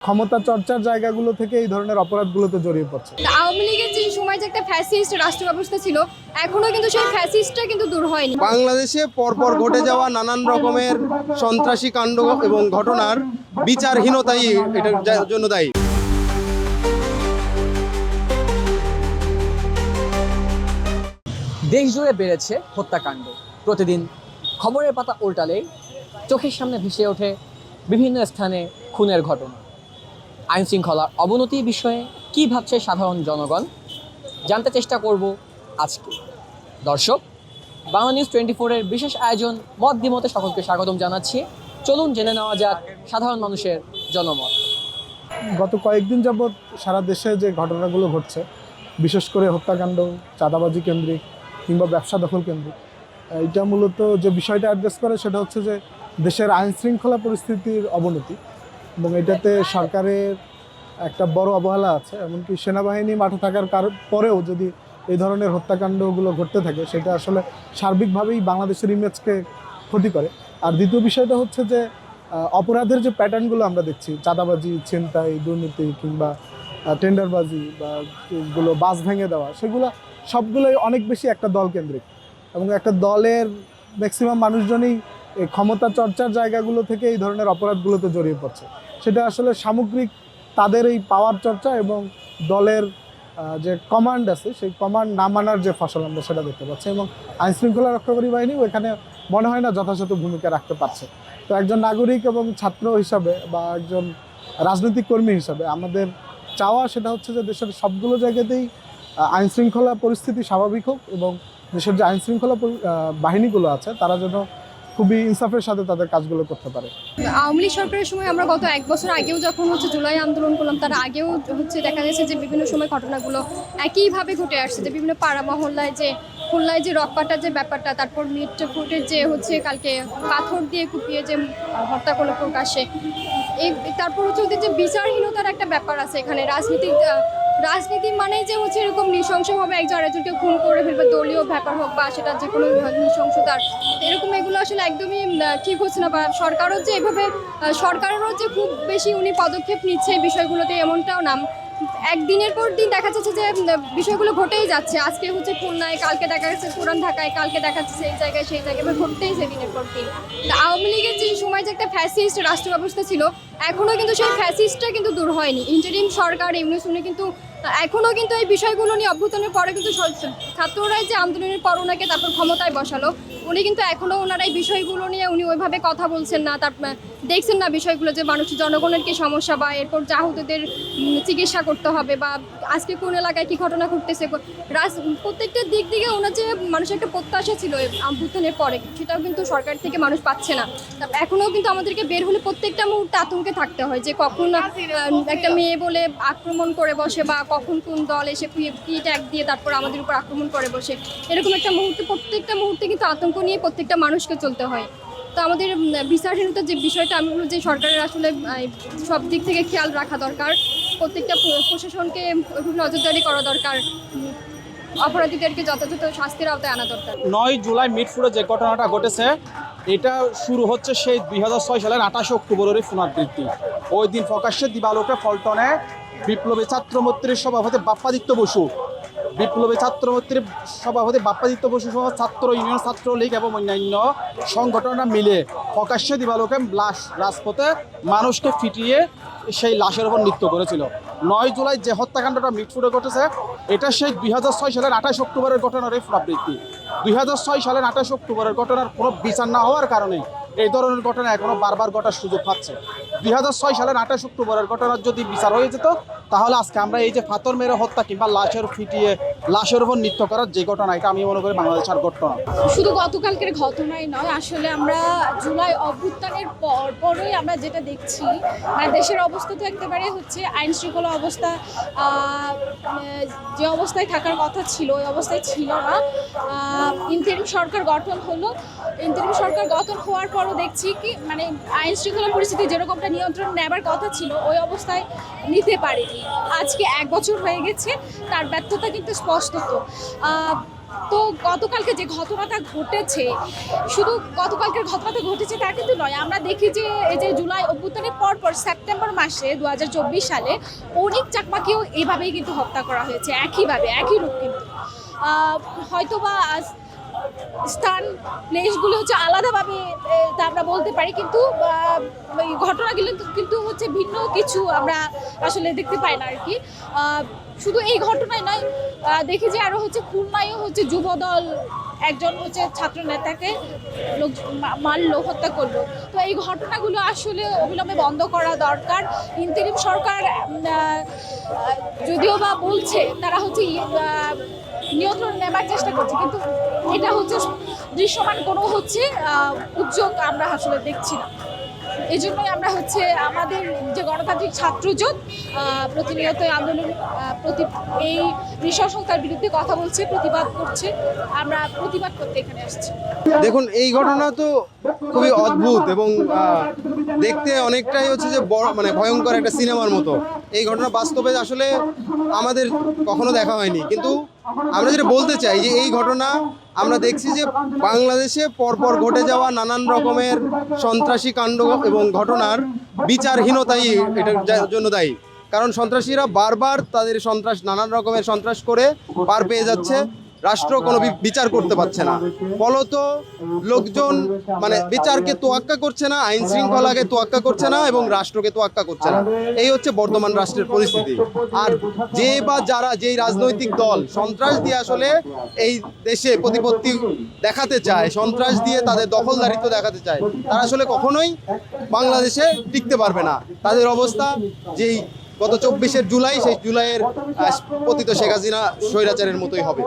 ক্ষমতা চর্চার জায়গাগুলো থেকে এই ধরনের অপরাধগুলোতে জড়িয়ে পড়ছে। আওয়ামী লীগের যে সময় যে একটা ফ্যাসিস্ট রাষ্ট্র ব্যবস্থা ছিল, এখনো কিন্তু সেই ফ্যাসিস্টটা কিন্তু দূর হয়নি। বাংলাদেশে পরপর ঘটে যাওয়া নানান রকমের সন্ত্রাসী কাণ্ড এবং ঘটনার বিচারহীনতাই এটার জন্য দায়ী। দেশ জুড়ে বেড়েছে হত্যাকাণ্ড। প্রতিদিন খবরের পাতা উল্টালেই চোখের সামনে ভেসে ওঠে বিভিন্ন স্থানে খুনের ঘটনা। আইন শৃঙ্খলার অবনতি বিষয়ে কী ভাবছে সাধারণ জনগণ, জানতে চেষ্টা করব আজকে। দর্শক, বাংলা নিউজ 24-এর বিশেষ আয়োজন মত দ্বিমতে সকলকে স্বাগতম জানাচ্ছি। চলুন জেনে নেওয়া যাক সাধারণ মানুষের জনমত। গত কয়েকদিন যাবৎ সারা দেশে যে ঘটনাগুলো ঘটছে, বিশেষ করে হত্যাকাণ্ড, চাঁদাবাজি কেন্দ্রিক কিংবা ব্যবসা দখল কেন্দ্রিক, এটা মূলত যে বিষয়টা অ্যাড্রেস করে সেটা হচ্ছে যে দেশের আইন শৃঙ্খলা পরিস্থিতির অবনতি, এবং এটাতে সরকারের একটা বড় অবহেলা আছে। এমনকি সেনাবাহিনী মাঠে থাকার পরেও যদি এই ধরনের হত্যাকাণ্ডগুলো ঘটতে থাকে, সেটা আসলে সার্বিকভাবেই বাংলাদেশের ইমেজকে ক্ষতি করে। আর দ্বিতীয় বিষয়টা হচ্ছে যে অপরাধের যে প্যাটার্নগুলো আমরা দেখছি, চাঁদাবাজি, ছিনতাই, দুর্নীতি কিংবা টেন্ডারবাজি বা এগুলো বাস ভেঙে দেওয়া, সেগুলো সবগুলোই অনেক বেশি একটা দল কেন্দ্রিক, এবং একটা দলের ম্যাক্সিমাম মানুষজনই এই ক্ষমতা চর্চার জায়গাগুলো থেকে এই ধরনের অপরাধগুলোতে জড়িয়ে পড়ছে। সেটা আসলে সামগ্রিক তাদের এই পাওয়ার চর্চা এবং দলের যে কমান্ড আছে, সেই কমান্ড না মানার যে ফসল আমরা সেটা দেখতে পাচ্ছি, এবং আইনশৃঙ্খলা রক্ষাকারী বাহিনীও এখানে মনে হয় না যথাযথ ভূমিকা রাখতে পারছে। তো একজন নাগরিক এবং ছাত্র হিসাবে বা একজন রাজনৈতিক কর্মী হিসাবে আমাদের চাওয়া সেটা হচ্ছে যে দেশের সবগুলো জায়গাতেই আইনশৃঙ্খলা পরিস্থিতি স্বাভাবিক হোক, এবং দেশের যে আইনশৃঙ্খলা বাহিনীগুলো আছে তারা যেন খুবই ইনসাফের সাথে তাদের কাজগুলো করতে পারে। আওয়ামী লীগ সরকারের সময় আমরা গত এক বছর আগেও যখন জুলাই আন্দোলন করলাম, তার আগেও দেখা গেছে যে বিভিন্ন সময় ঘটনাগুলো একইভাবে ঘটে আসছে, যে বিভিন্ন পাড়া মহল্লায় যে খুলনায় যে রকপাটার যে ব্যাপারটা, তারপর মিটফুটের যে কালকে পাথর দিয়ে কুপিয়ে যে হত্যা করলো প্রকাশ্যে, তারপর যে বিচারহীনতার একটা ব্যাপার আছে এখানে। রাজনীতি মানেই যে এরকম নৃশংসভাবে একজন আরেকজনকে খুন করে ফেলবে, দলীয় ব্যাপার হোক বা সেটা যে কোনো নৃশংসতার, এরকম এগুলো আসলে একদমই ঠিক হচ্ছে না। বা সরকারেরও যে খুব বেশি উনি পদক্ষেপ নিচ্ছে এই বিষয়গুলোতে, এমনটাও নাম একদিনের পর দিন দেখা যাচ্ছে যে বিষয়গুলো ঘটেই যাচ্ছে। আজকে খুলনায়, কালকে দেখা যাচ্ছে পুরান ঢাকায়, কালকে দেখা যাচ্ছে সেই জায়গায় ঘটতেই দিনের পর দিন। আওয়ামী লীগের যে সময় যে একটা ফ্যাসিস্ট রাষ্ট্র ব্যবস্থা ছিল, এখনও কিন্তু সেই ফ্যাসিস্টটা কিন্তু দূর হয়নি। ইন্টারিম সরকার ইউনিস উনি কিন্তু এখনও কিন্তু এই বিষয়গুলো নিয়ে অভ্যুত্থানের পরে কিন্তু ছাত্ররাই যে আন্দোলনের পর ওনাকে তারপর ক্ষমতায় বসালো, উনি কিন্তু এখনও ওনারা এই বিষয়গুলো নিয়ে উনি ওইভাবে কথা বলছেন না। দেখছেন না বিষয়গুলো যে জনগণের কি সমস্যা, বা এরপর আহতদের চিকিৎসা করতে হবে, বা আজকে কোন এলাকায় কি ঘটনা ঘটতেছে, প্রত্যেকটা দিক থেকে ওনার যে মানুষের একটা প্রত্যাশা ছিল অভ্যুত্থানের পরে, সেটাও কিন্তু সরকার থেকে মানুষ পাচ্ছে না। এখনও কিন্তু আমাদেরকে বের হলে প্রত্যেকটা মুহূর্তে আতঙ্কে থাকতে হয় যে কখন একটা মেয়ে বলে আক্রমণ করে বসে, বা কখন কোন দল এসে কি ট্যাগ দিয়ে তারপর আমাদের উপর আক্রমণ করে বসে, এরকম একটা মুহূর্তে প্রত্যেকটা মুহূর্তে কিন্তু আতঙ্ক নিয়ে প্রত্যেকটা মানুষকে চলতে হয়। তো আমাদের বিচারহীনতার যে বিষয়টা, আমি বলবো যে সরকারের আসলে সব দিক থেকে খেয়াল রাখা দরকার, প্রত্যেকটা প্রশাসনকে নজরদারি করা দরকার, অপরাধীদেরকে যথাযথ শাস্তির আওতায় আনা দরকার। 9 জুলাই মিটফুটে যে ঘটনাটা ঘটেছে, এটা শুরু হচ্ছে সেই 2006 সালের 28 অক্টোবরের পুনরাবৃত্তি। ওই দিন প্রকাশ্যে দিবালোকে পল্টনে বিপ্লবী ছাত্রমৈত্রীর সভাপতি বাপ্পাদিত্য বসু সহ ছাত্র ইউনিয়ন, ছাত্রলীগ এবং অন্যান্য সংগঠনরা মিলে প্রকাশ্যে দিবালোকে রাজপথে মানুষকে ফিটিয়ে সেই লাশের ওপর নৃত্য করেছিল। 9 জুলাই যে হত্যাকাণ্ডটা মিটফুটে ঘটেছে, এটা সেই 2006 সালের 28 অক্টোবরের ঘটনার পুনরাবৃত্তি। 2006 সালের 28 অক্টোবরের ঘটনার কোনো বিচার না হওয়ার কারণে এই ধরনের ঘটনা এখনো বারবার ঘটার সুযোগ পাচ্ছে। 2006 সালের 28 অক্টোবরের ঘটনার যদি বিচার হয়ে যেত, তাহলে আজকে আমরা এই যে পাথর মেরে হত্যা কিংবা লাশের উপর নৃত্য করার যে ঘটনা, এটা আমি মনে করি বাংলাদেশের ঘটনা। শুধু গতকালকের ঘটনাই নয়, আসলে আমরা জুলাই অভ্যুত্থানের পরই আমরা যেটা দেখছি, দেশের অবস্থা তো একেবারে আইন শৃঙ্খলা অবস্থা যে অবস্থায় থাকার কথা ছিল ওই অবস্থায় ছিল না। ইন্টারিম সরকার গঠন হলো, ইন্টারিম সরকার গঠন হওয়ার পরও দেখছি কি আইন শৃঙ্খলা পরিস্থিতি যেরকমটা নিয়ন্ত্রণ নেবার কথা ছিল ওই অবস্থায় নিতে পারেনি। আজকে 1 বছর হয়ে গেছে, তার ব্যর্থতা কিন্তু স্পষ্ট। তো গতকালকে যে ঘটনাটা ঘটেছে, শুধু গতকালকের ঘটনাটা ঘটেছে তা কিন্তু নয়। আমরা দেখি যে এই যে জুলাই অভ্যুত্থানের পরপর সেপ্টেম্বর মাসে 2024 সালে অনেক চাকমাকেও এভাবেই কিন্তু হত্যা করা হয়েছে, একইভাবে একই রূপ কিন্তু। হয়তোবা স্থান প্লেসগুলো হচ্ছে আলাদাভাবে তা আমরা বলতে পারি, কিন্তু এই ঘটনাগুলো কিন্তু হচ্ছে ভিন্ন কিছু আমরা আসলে দেখতে পাই না আর কি। শুধু এই ঘটনায় নয়, দেখি যে আরও হচ্ছে খুলনায়ও হচ্ছে যুবদল একজন হচ্ছে ছাত্র নেতাকে লোক মারলো, হত্যা করলো। তো এই ঘটনাগুলো আসলে অবিলম্বে বন্ধ করা দরকার। ইন্টারিম সরকার যদিও বা বলছে তারা হচ্ছে নিয়ন্ত্রণ নেবার চেষ্টা করছে, কিন্তু এটা হচ্ছে দৃশ্যমান কোনো হচ্ছে উদ্যোগ আমরা আসলে দেখছি না। এই জন্যই আমরা হচ্ছে আমাদের যে গণতান্ত্রিক ছাত্রজোট প্রতিনিয়ত আন্দোলন এই নৃশংসতার বিরুদ্ধে কথা বলছে, প্রতিবাদ করছে। আমরা প্রতিবাদ করতে এখানে আসছি। দেখুন, এই ঘটনা তো খুবই অদ্ভুত এবং দেখতে অনেকটাই হচ্ছে যে বড় মানে ভয়ঙ্কর একটা সিনেমার মতো। এই ঘটনা বাস্তবে আসলে আমাদের কখনো দেখা হয়নি, কিন্তু আমরা যেটা বলতে চাই যে এই ঘটনা আমরা দেখছি যে বাংলাদেশে পরপর ঘটে যাওয়া নানান রকমের সন্ত্রাসী কাণ্ড এবং ঘটনার বিচারহীনতাই এটার জন্য দায়ী। কারণ সন্ত্রাসীরা বারবার তাদের নানান রকমের সন্ত্রাস করে পার পেয়ে যাচ্ছে, রাষ্ট্র কোনো বিচার করতে পারছে না। ফলত লোকজন মানে বিচারকে তোয়াক্কা করছে না, আইন শৃঙ্খলাকে তোয়াক্কা করছে না এবং রাষ্ট্রকে তোয়াক্কা করছে না। এই হচ্ছে বর্তমান রাষ্ট্রের পরিস্থিতি। আর যেই রাজনৈতিক দল সন্ত্রাস দিয়ে আসলে এই দেশে প্রতিপত্তি দেখাতে চায়, সন্ত্রাস দিয়ে তাদের দখলদারিত্ব দেখাতে চায়, তারা আসলে কখনোই বাংলাদেশে টিকতে পারবে না। তাদের অবস্থা যেই গত 24শে জুলাই, সেই জুলাইয়ের পতিত শেখ হাসিনা স্বৈরাচারের মতোই হবে।